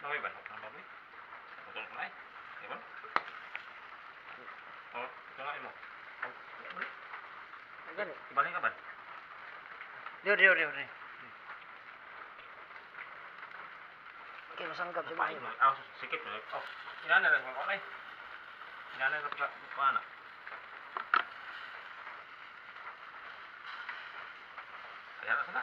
Baboy ba? Ang baboy? Betul ko na eh. Di ba? Oh, ito nga mo. Gani. Ibalik ka ba? Di. Okay, masanggap sa Pain mga. mo. Ah, sikit mo. Oh, inana lang ako na eh. Inana lang ka paana. Kaya na sana.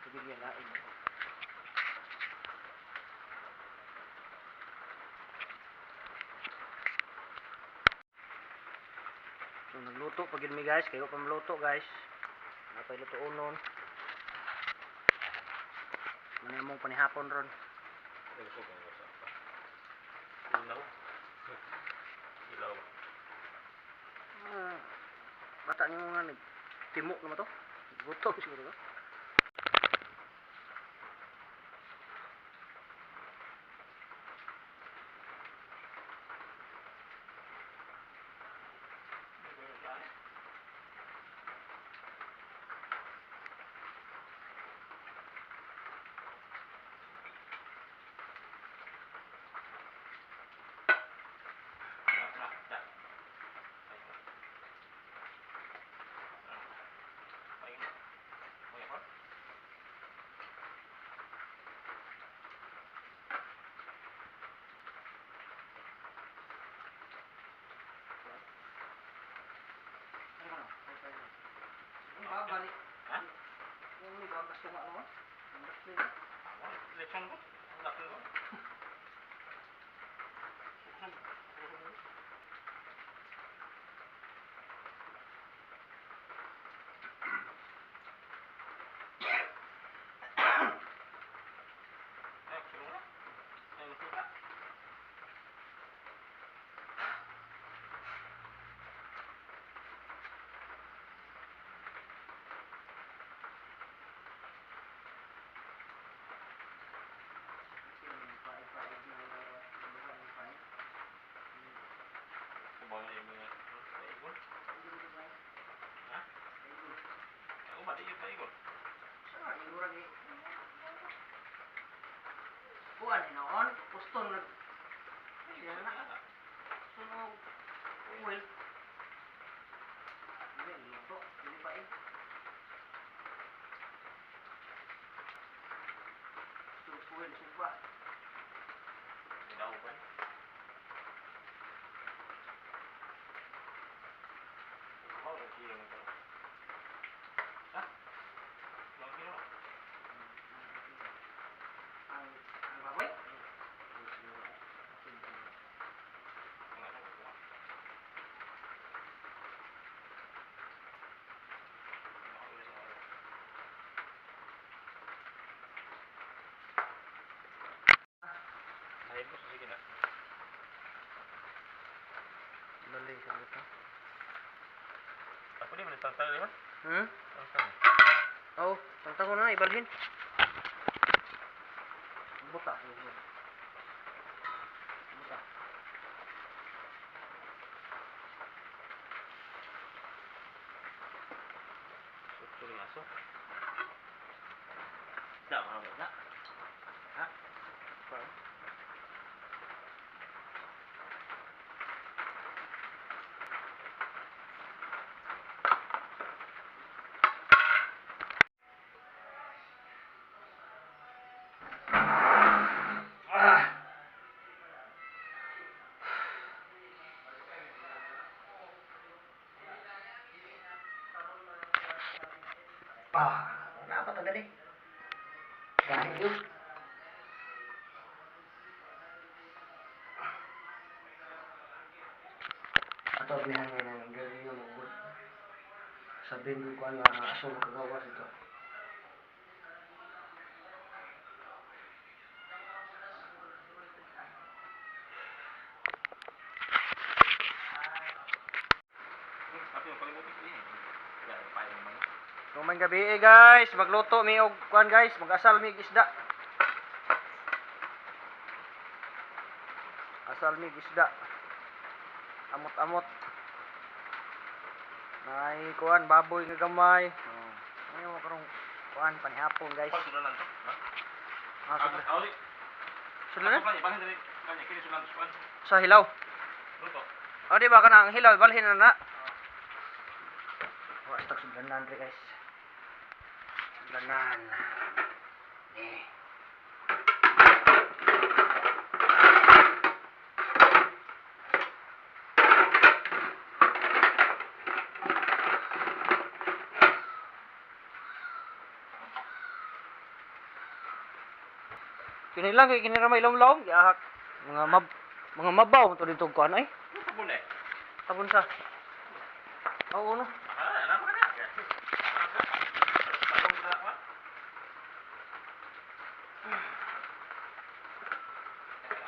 Pagigyan lain. So nagluto pagid mi guys, kayo pa maluto guys. Napay luto unon. Muna mong panihapon ron. Ilaw. Ilaw. Bata niyo nga timok naman to. Gutom siguro ba? Balik. Ha? Yung may bagas ko ano? Lechon ko? Ang laki ko. Buwan ni noon, puston nag yan na. Sunog uwil. Ini luto, ini pa eh. Sunog uwil, suba. Pinaupan. Oh, kilo mo ito. Ha? Ilang kilo? Ang baboy? Ayun po, sige na. Balik sa ito. Ako din, tangtang di ba? Tangtang. Oh, tangtang ko na, ibalhin. Buta. Buta. Susul masuk. Dah mau enggak? Hah? Apa? Kenapa tadi? Dahil yun. Atau bihan nga ng gali yung magod. Sabihin ko ano, aso makagawas ito. Kumang gabi guys, magluto mi og kuan guys, mag-asal mi isda. Asal mig isda. Amot-amot. May kuan baboy nga gamay. Oh. Ano mo karong kuan panihapon guys. Sulan lang to. Ha? Ah, sulan. Auli. Sulan na? Ibahin dali. Kanya kini sulan to kuan. Sa hilaw. Luto. O di ba kanang hilaw balhin na na. Wa stak sudlanan re guys. Sudlanan. Ni. Kini lang kay kini ra may lawlaw giahak mga mabaw to dito kuan ay. Luto po na eh. Tapon sa. Oo no. Ah, ano ba na? Tapos na kuan.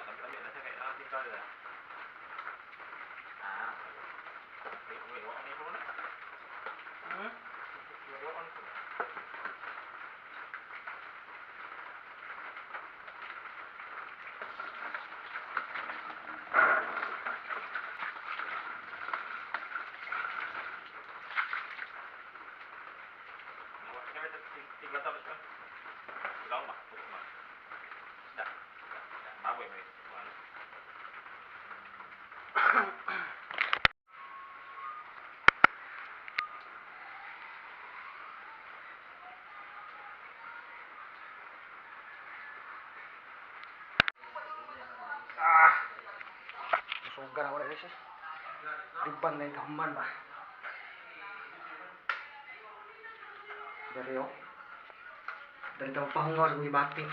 Tabi na sa kaya natin ka dala. Ah. Wait, wa ni ko na. Wa on ko. Tigla tapos kan. Ilaw ba? Puto ba? Da. Baboy ba? Ano? Ah. Sugar ako rin siya. Diban na yung kahuman ba? Dari o. Dari tayo pahungaw sa mga bati.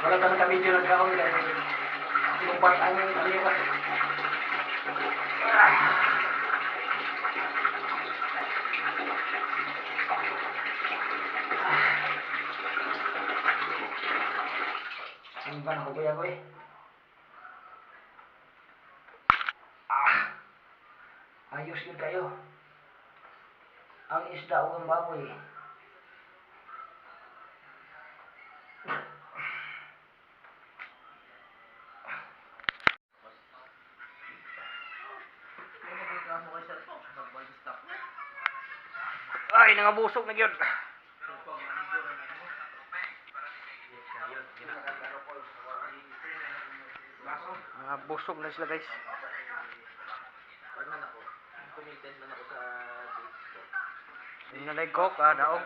Wala tanong kami dyan nagkaon dahil lumpat ang kalira. Simpan ako kuya ko eh. Ayos yun kayo. Ang isda o ang baboy. Ay, nangabusog na gyud. Busog na sila guys. Committed man ako sa TikTok. Nalay ko ka daog.